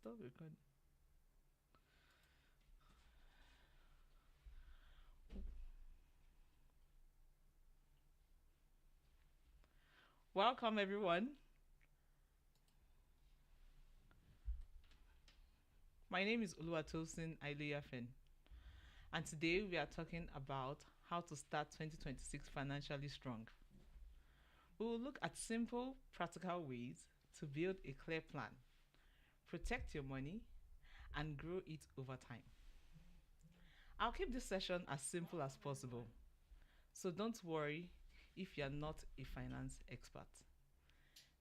stop recording. Welcome, everyone. My name is Uluwatosin Ailuyafen, and today we are talking about how to start 2026 financially strong. We will look at simple, practical ways to build a clear plan, protect your money, and grow it over time. I'll keep this session as simple as possible, so don't worry if you're not a finance expert.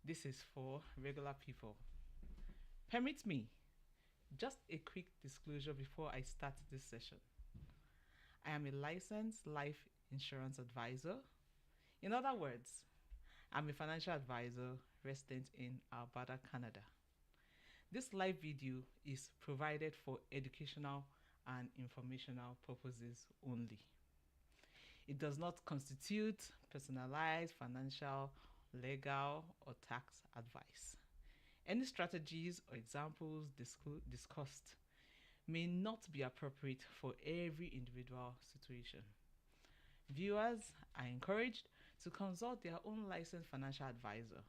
This is for regular people. Permit me just a quick disclosure before I start this session. I am a licensed life insurance advisor. In other words, I'm a financial advisor resident in Alberta, Canada. This live video is provided for educational and informational purposes only. It does not constitute personalized financial, legal, or tax advice. Any strategies or examples discussed may not be appropriate for every individual situation. Viewers are encouraged to consult their own licensed financial advisor,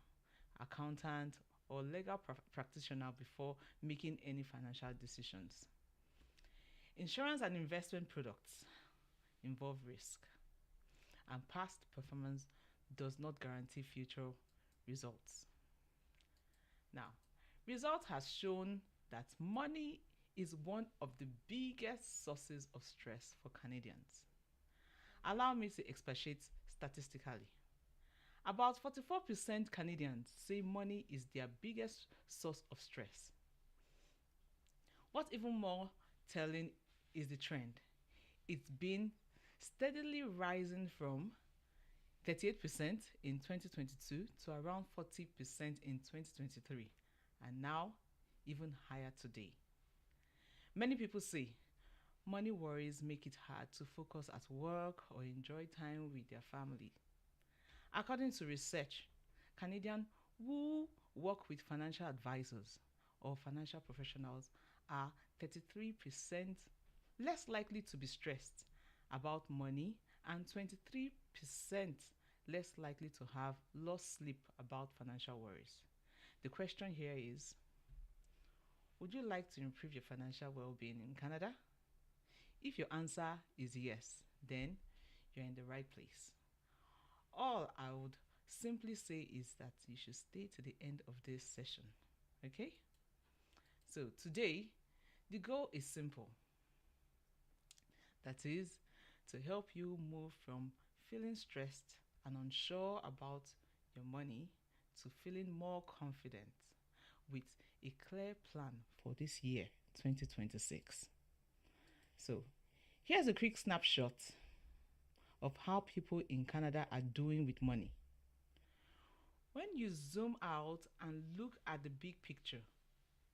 accountant, or legal practitioner before making any financial decisions. Insurance and investment products involve risk, and past performance does not guarantee future results. Now, results has shown that money is one of the biggest sources of stress for Canadians. Allow me to expatiate statistically. About 44% Canadians say money is their biggest source of stress. What's even more telling is the trend. It's been steadily rising from 38% in 2022 to around 40% in 2023, and now even higher today. Many people say money worries make it hard to focus at work or enjoy time with their family. According to research, Canadians who work with financial advisors or financial professionals are 33% less likely to be stressed about money and 23% less likely to have lost sleep about financial worries. The question here is, would you like to improve your financial well-being in Canada? If your answer is yes, then you're in the right place. All I would simply say is that you should stay to the end of this session. Okay? So today, the goal is simple. That is, to help you move from feeling stressed and unsure about your money to feeling more confident with a clear plan for this year, 2026. So, here's a quick snapshot of how people in Canada are doing with money. When you zoom out and look at the big picture,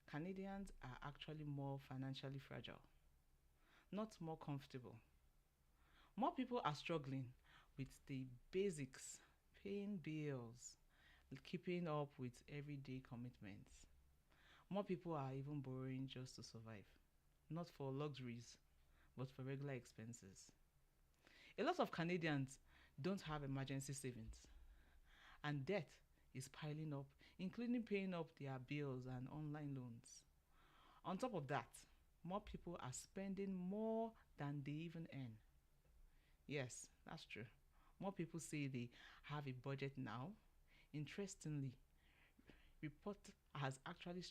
Canadians are actually more financially fragile, not more comfortable. More people are struggling with the basics, paying bills, keeping up with everyday commitments. More people are even borrowing just to survive, not for luxuries, but for regular expenses. A lot of Canadians don't have emergency savings, and debt is piling up, including paying up their bills and online loans. On top of that, more people are spending more than they even earn. Yes, that's true. More people say they have a budget now. Interestingly, report has actually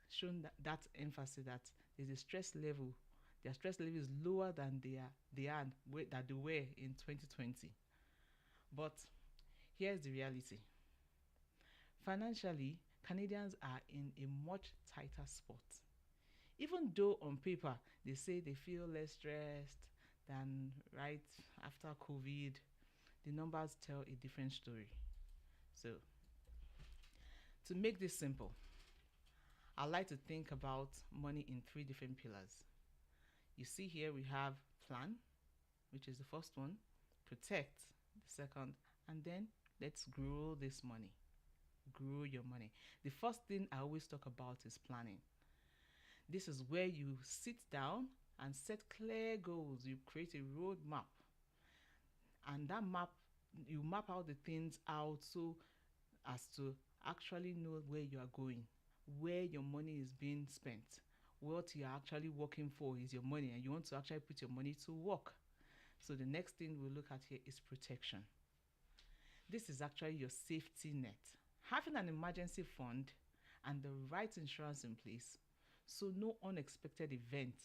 shown that emphasis that there's a stress level. Their stress level is lower than that they were in 2020. But here's the reality. Financially, Canadians are in a much tighter spot. Even though on paper they say they feel less stressed than right after COVID, the numbers tell a different story. So, to make this simple, I like to think about money in three different pillars. You see here we have plan, which is the first one, protect, the second, and then let's grow this money. Grow your money. The first thing I always talk about is planning. This is where you sit down and set clear goals. You create a roadmap, and that map, you map out the things out so as to actually know where you are going, where your money is being spent. What you're actually working for is your money, and you want to actually put your money to work. So, the next thing we'll look at here is protection. This is actually your safety net. Having an emergency fund and the right insurance in place so no unexpected event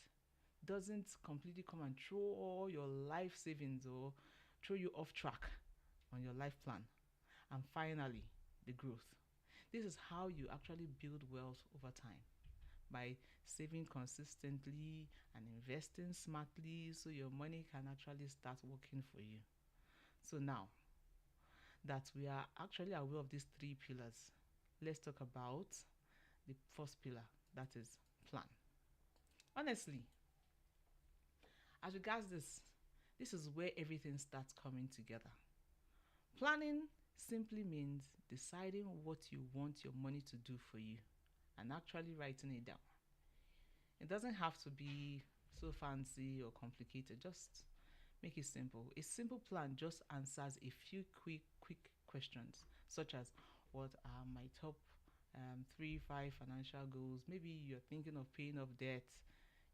doesn't completely come and throw all your life savings or throw you off track on your life plan. And finally, the growth. This is how you actually build wealth over time, by saving consistently and investing smartly so your money can actually start working for you. So now that we are actually aware of these three pillars, let's talk about the first pillar, that is plan. Honestly, as regards this is where everything starts coming together. Planning simply means deciding what you want your money to do for you and actually writing it down. It doesn't have to be so fancy or complicated. Just make it simple. A simple plan just answers a few quick questions, such as what are my top 3, 5 financial goals. Maybe you're thinking of paying off debt,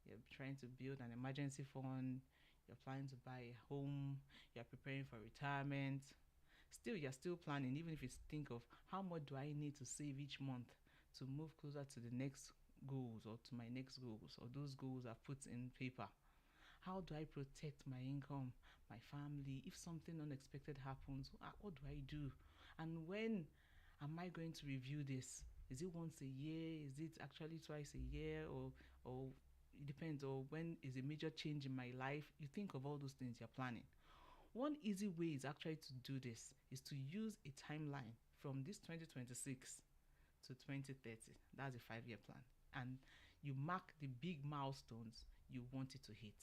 you're trying to build an emergency fund, you're planning to buy a home, you're preparing for retirement. Still, you're still planning, even if you think of how much do I need to save each month to move closer to the next goals or to my next goals, or those goals are put in paper. How do I protect my income, my family? If something unexpected happens, what do I do? And when am I going to review this? Is it once a year? Is it actually twice a year? Or it depends. Or when is a major change in my life? You think of all those things you're planning. One easy way is actually to do this is to use a timeline from this 2026 to 2030. That's a 5-year plan. And you mark the big milestones you want it to hit.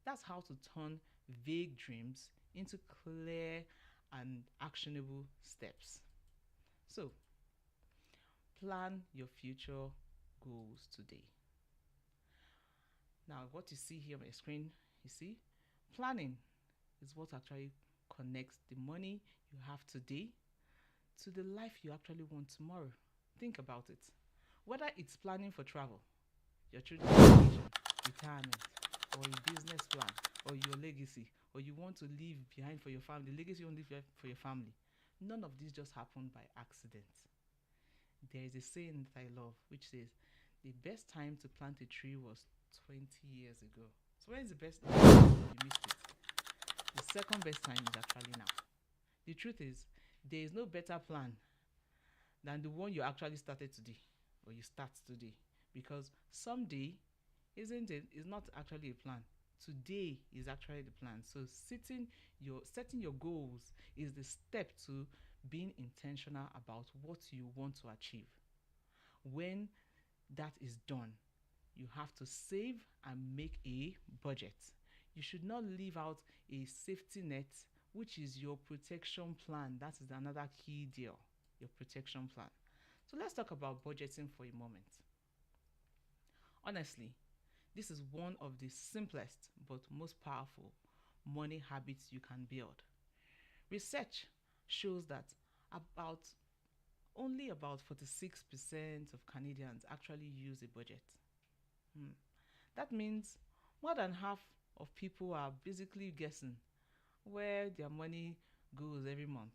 That's how to turn vague dreams into clear and actionable steps. So, plan your future goals today. Now, what you see here on the screen, you see, planning is what actually connects the money you have today to the life you actually want tomorrow. Think about it. Whether it's planning for travel, your children's education, retirement, or a business plan, or your legacy, or you want to leave behind for your family, the legacy you want to leave for your family. None of this just happened by accident. There is a saying that I love which says, the best time to plant a tree was 20 years ago. So when is the best time? You missed it. The second best time is actually now. The truth is, there is no better plan than the one you actually started today, or you start today, because someday isn't it is not actually a plan. Today is actually the plan. So setting your goals is the step to being intentional about what you want to achieve. When that is done, you have to save and make a budget. You should not leave out a safety net, which is your protection plan. That is another key deal, your protection plan. So let's talk about budgeting for a moment. Honestly, this is one of the simplest but most powerful money habits you can build. Research shows that about only about 46% of Canadians actually use a budget. Hmm. That means more than half of people are basically guessing where their money goes every month.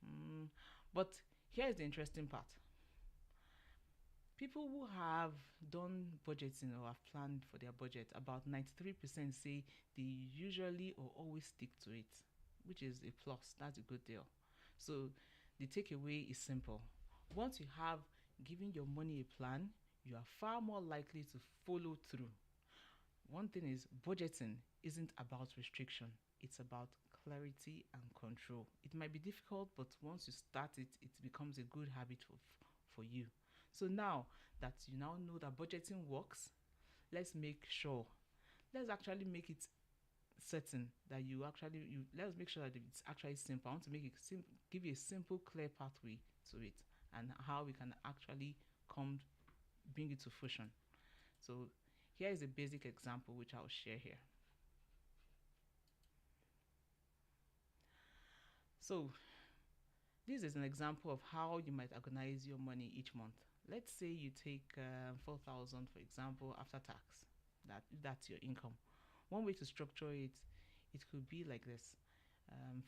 Hmm. But here's the interesting part. People who have done budgeting or have planned for their budget, about 93% say they usually or always stick to it, which is a plus. That's a good deal. So the takeaway is simple. Once you have given your money a plan, you are far more likely to follow through. One thing is, budgeting isn't about restriction, it's about clarity and control. It might be difficult, but once you start it, it becomes a good habit for you. So now that you now know that budgeting works, let's make sure, let's actually make it certain that let's make sure that it's actually simple. I want to make it give you a simple, clear pathway to it, and how we can actually come bring it to fruition. So here is a basic example which I'll share here. So this is an example of how you might organize your money each month. Let's say you take 4,000 for example after tax. That's your income. One way to structure it, it could be like this: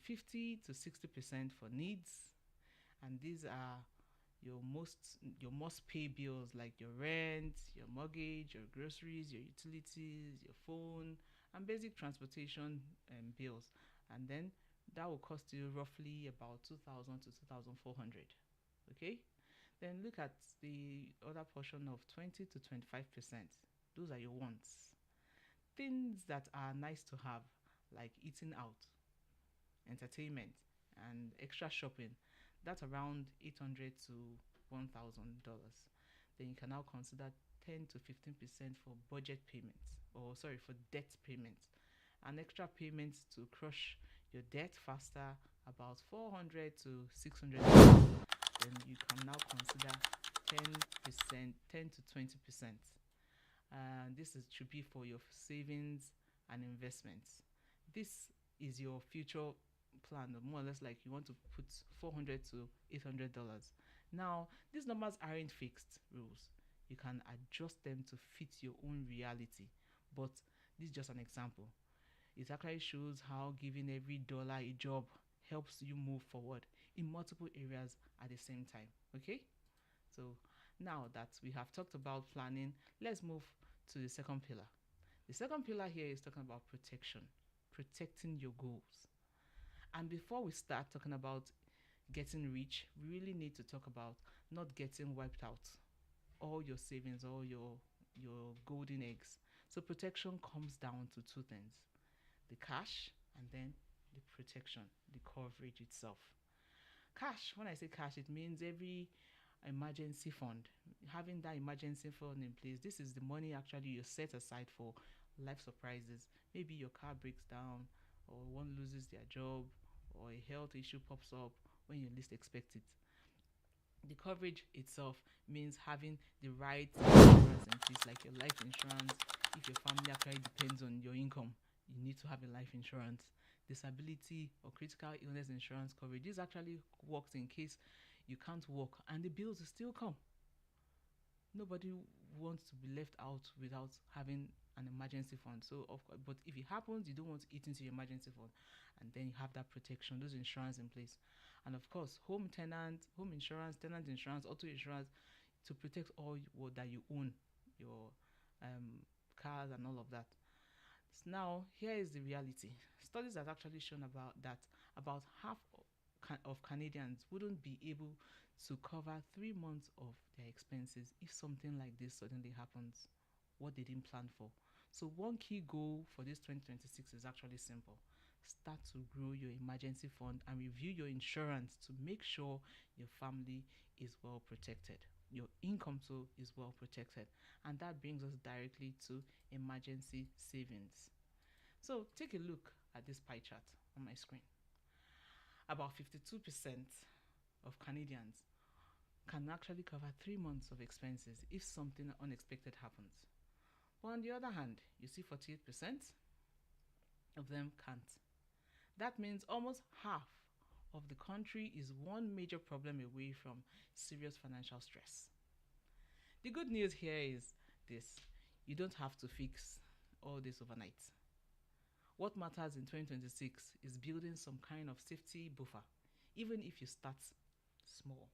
50 to 60% for needs, and these are your must pay bills like your rent, your mortgage, your groceries, your utilities, your phone, and basic transportation bills. And then that will cost you roughly about 2,000 to 2,400. Okay? Then look at the other portion of 20 to 25%. Those are your wants. Things that are nice to have, like eating out, entertainment, and extra shopping. That's around 800 to $1,000. Then you can now consider 10 to 15% for budget payments, or sorry, for debt payments. An extra payment to crush your debt faster, about 400 to $600. Then you can now consider 10%, 10 to 20%. This is should be for your savings and investments. This is your future plan, more or less like you want to put 400 to $800. Now, these numbers aren't fixed rules. You can adjust them to fit your own reality. But this is just an example. It actually shows how giving every dollar a job helps you move forward in multiple areas at the same time. Okay? So now that we have talked about planning, let's move to the second pillar. The second pillar here is talking about protection, protecting your goals. And before we start talking about getting rich, we really need to talk about not getting wiped out, all your savings, all your golden eggs. So protection comes down to two things: the cash and then the protection, the coverage itself. Cash, when I say cash, it means every emergency fund. Having that emergency fund in place, this is the money actually you set aside for life surprises. Maybe your car breaks down, or one loses their job, or a health issue pops up when you least expect it. The coverage itself means having the right insurance in place, like your life insurance. If your family actually depends on your income, you need to have a life insurance. Disability or critical illness insurance coverage, this actually works in case you can't work and the bills will still come. Nobody wants to be left out without having an emergency fund. So of course, but if it happens, you don't want to eat into your emergency fund, and then you have that protection, those insurance in place. And of course, home insurance, tenant insurance, auto insurance, to protect all that you own, your cars and all of that. Now, here is the reality. Studies have actually shown about half of Canadians wouldn't be able to cover 3 months of their expenses if something like this suddenly happens, what they didn't plan for. So, one key goal for this 2026 is actually simple: start to grow your emergency fund and review your insurance to make sure your family is well protected. Your income too is well protected. And that brings us directly to emergency savings. So take a look at this pie chart on my screen. About 52% of Canadians can actually cover 3 months of expenses if something unexpected happens. But on the other hand, you see 48% of them can't. That means almost half of the country is one major problem away from serious financial stress. The good news here is this: you don't have to fix all this overnight. What matters in 2026 is building some kind of safety buffer, even if you start small.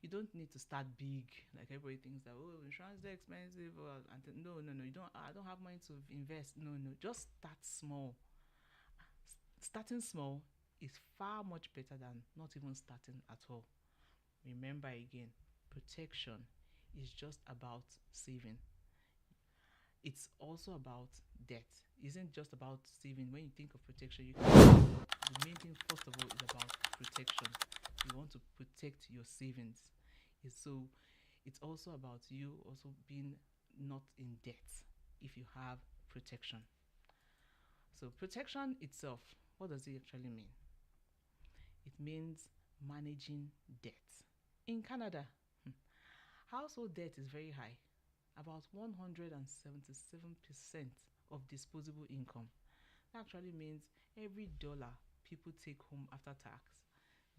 You don't need to start big, like everybody thinks that, oh, insurance is expensive. No, no, no. You don't. I don't have money to invest. No, no. Just start small. Starting small is far much better than not even starting at all. Remember again, protection is just about saving. It's also about debt. It isn't just about saving. When you think of protection, you can but the main thing first of all is about protection. You want to protect your savings. It's also about you also being not in debt if you have protection. So protection itself, what does it actually mean? It means managing debt. In Canada, household debt is very high, about 177% of disposable income. That actually means every dollar people take home after tax,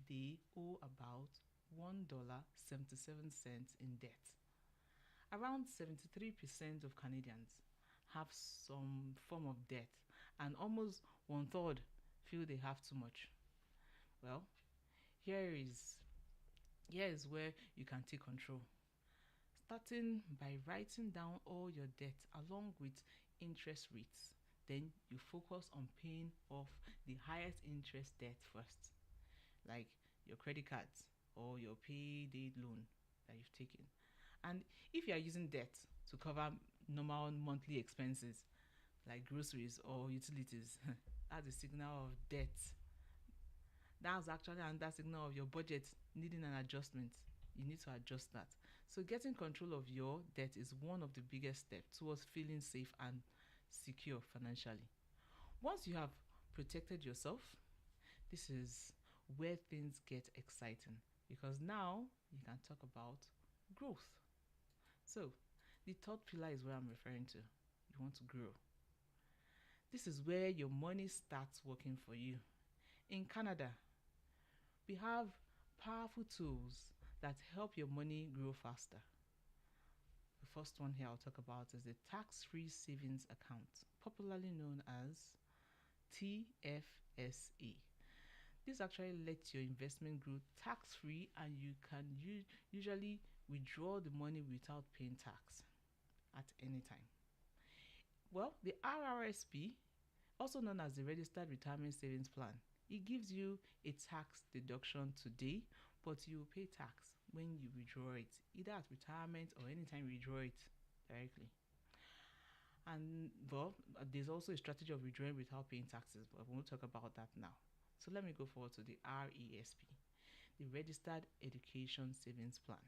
they owe about $1.77 in debt. Around 73% of Canadians have some form of debt, and almost one third feel they have too much. Well, here is here is where you can take control. Starting by writing down all your debt along with interest rates. Then you focus on paying off the highest interest debt first, like your credit cards or your payday loan that you've taken. And if you are using debt to cover normal monthly expenses like groceries or utilities, that's a signal of debt. That's actually another signal of your budget needing an adjustment. You need to adjust that. So getting control of your debt is one of the biggest steps towards feeling safe and secure financially. Once you have protected yourself, this is where things get exciting, because now you can talk about growth. So the third pillar is where I'm referring to. You want to grow. This is where your money starts working for you. In Canada, we have powerful tools that help your money grow faster. The first one here I'll talk about is the tax free savings account, popularly known as TFSA. This actually lets your investment grow tax free, and you can usually withdraw the money without paying tax at any time. Well, the RRSP, also known as the Registered Retirement Savings Plan, it gives you a tax deduction today, but you will pay tax when you withdraw it, either at retirement or anytime you withdraw it directly. And well, there's also a strategy of withdrawing without paying taxes, but we won't talk about that now. So let me go forward to the RESP, the Registered Education Savings Plan.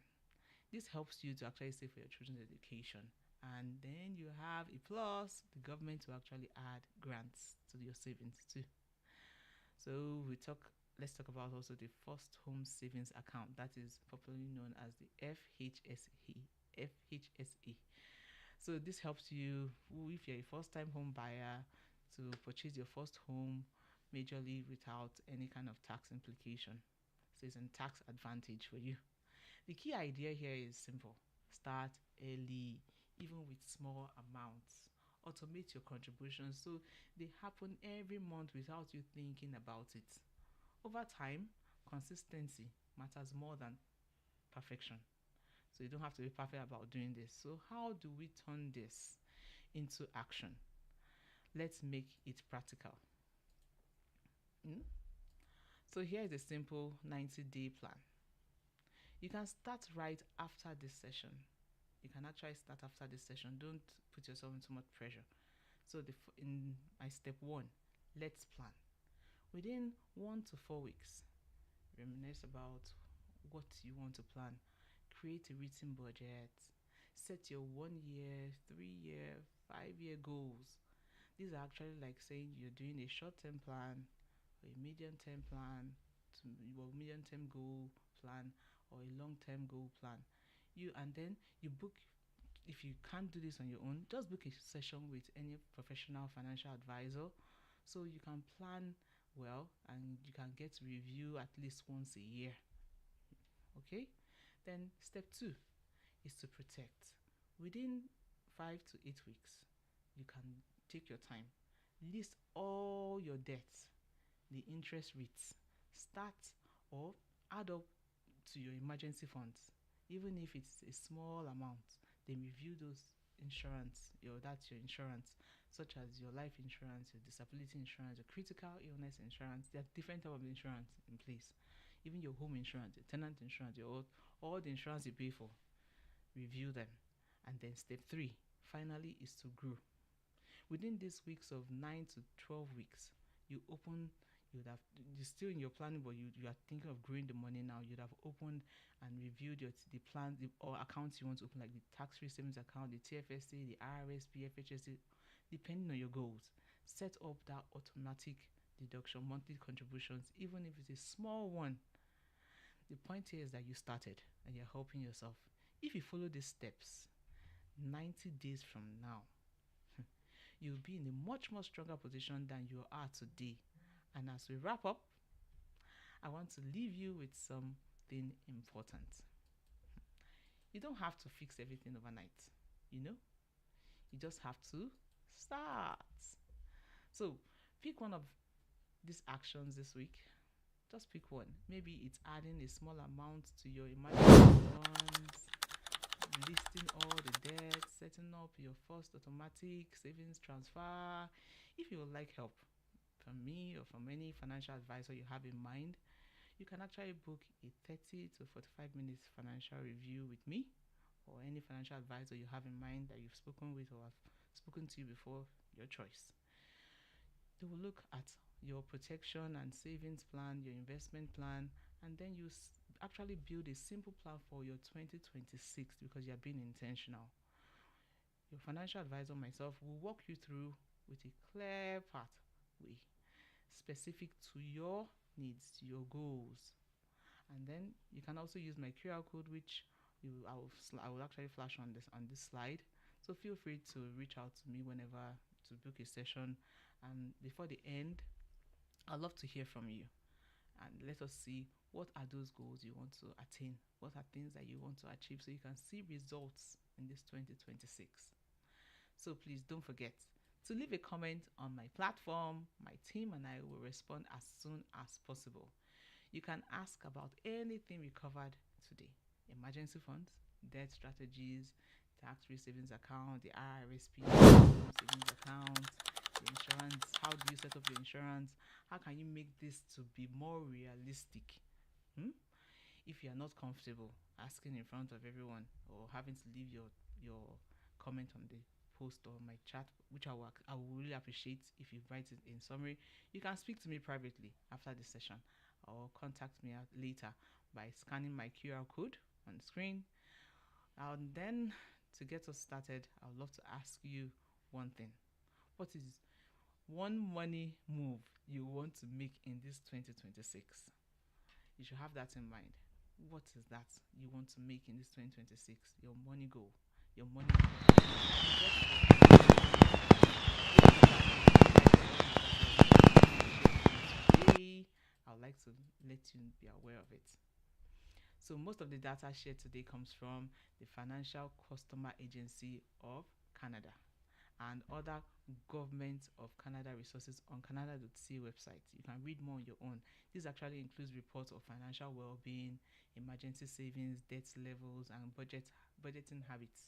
This helps you to actually save for your children's education. And then you have a plus, the government will actually add grants to your savings too. So let's talk about also the first home savings account, that is popularly known as the FHSA. So this helps you, if you're a first-time home buyer, to purchase your first home majorly without any kind of tax implication. So it's a tax advantage for you. The key idea here is simple. Start early, even with small amounts. Automate your contributions so they happen every month without you thinking about it. Over time, consistency matters more than perfection. So you don't have to be perfect about doing this. So how do we turn this into action? Let's make it practical. So here is a simple 90-day plan. You can start right after this session. You can actually start after this session. Don't put yourself in too much pressure. So in my step 1, let's plan. Within 1 to 4 weeks, reminisce about what you want to plan. Create a written budget. Set your 1 year, 3 year, 5 year goals. These are actually like saying you're doing a short-term plan, or a medium-term plan, or medium-term goal plan, or a long-term goal plan. And then you book. If you can't do this on your own, just book a session with any professional financial advisor, so you can plan well and you can get review at least once a year. Okay? Then step 2 is to protect. Within 5 to 8 weeks, you can take your time. List all your debts, the interest rates, start or add up to your emergency funds, even if it's a small amount. Then review those that's your insurance, such as your life insurance, your disability insurance, your critical illness insurance. There are different types of insurance in place. Even your home insurance, your tenant insurance, all the insurance you pay for. Review them. And then step 3, finally, is to grow. Within these weeks of 9 to 12 weeks, you're still in your planning, but you are thinking of growing the money now. You'd have opened and reviewed the plans or accounts you want to open, like the tax-free savings account, the TFSA, the RRSP, FHSA, depending on your goals. Set up that automatic deduction, monthly contributions, even if it's a small one. The point here is that you started and you're helping yourself. If you follow these steps, 90 days from now, you'll be in a much more stronger position than you are today. And as we wrap up, I want to leave you with something important. You don't have to fix everything overnight, you know? You just have to start. So, pick one of these actions this week. Just pick one. Maybe it's adding a small amount to your emergency funds, listing all the debts, setting up your first automatic savings transfer. If you would like help from me or from any financial advisor you have in mind, you can actually book a 30 to 45 minutes financial review with me or any financial advisor you have in mind that you've spoken with or have spoken to you before, your choice. They will look at your protection and savings plan, your investment plan, and then you actually build a simple plan for your 2026 because you're being intentional. Your financial advisor, myself, will walk you through with a clear pathway specific to your needs, to your goals. And then you can also use my QR code, which I will actually flash on this slide. So feel free to reach out to me whenever to book a session. And before the end, I'd love to hear from you. And let us see what are those goals you want to attain. What are things that you want to achieve so you can see results in this 2026. So please don't forget to leave a comment on my platform. My team and I will respond as soon as possible. You can ask about anything we covered today: emergency funds, debt strategies, tax-free savings account, the RRSP savings account, the insurance. How do you set up your insurance? How can you make this to be more realistic? If you are not comfortable asking in front of everyone or having to leave your comment on the post or my chat, which I will really appreciate if you write it in summary, you can speak to me privately after the session or contact me later by scanning my QR code on the screen. And then to get us started, I would love to ask you one thing. What is one money move you want to make in this 2026? You should have that in mind. What is that you want to make in this 2026? Your money goal, your money. Today, I would like to let you be aware of it. So most of the data shared today comes from the Financial Customer Agency of Canada and other Government of Canada resources on canada.ca website. You can read more on your own. This actually includes reports of financial well-being, emergency savings, debt levels, and budgeting habits.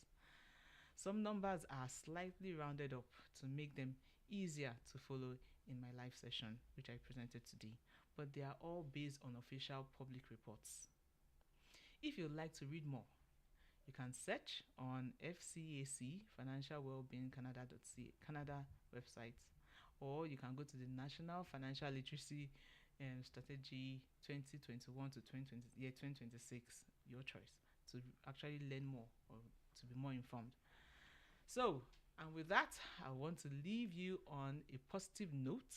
Some numbers are slightly rounded up to make them easier to follow in my live session, which I presented today, but they are all based on official public reports. If you'd like to read more, you can search on FCAC Financial Wellbeing Canada website, or you can go to the National Financial Literacy Strategy 2021 to 2026, your choice, to actually learn more or to be more informed. So, and with that, I want to leave you on a positive note.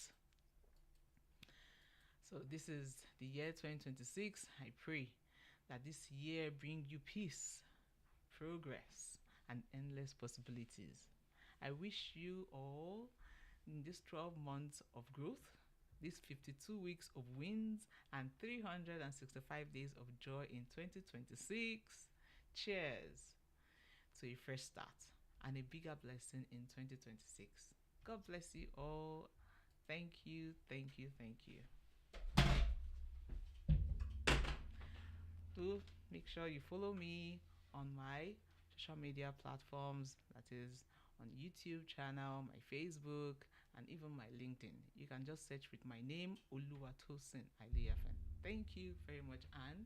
So this is the year 2026. I pray that this year bring you peace, progress, and endless possibilities. I wish you all in this 12 months of growth, these 52 weeks of wins, and 365 days of joy in 2026. Cheers to a fresh start and a bigger blessing in 2026. God bless you all. Thank you, thank you, thank you. Do make sure you follow me on my social media platforms, that is on YouTube channel, my Facebook, and even my LinkedIn. You can just search with my name, Oluwatosin Aileyafen. Thank you very much, and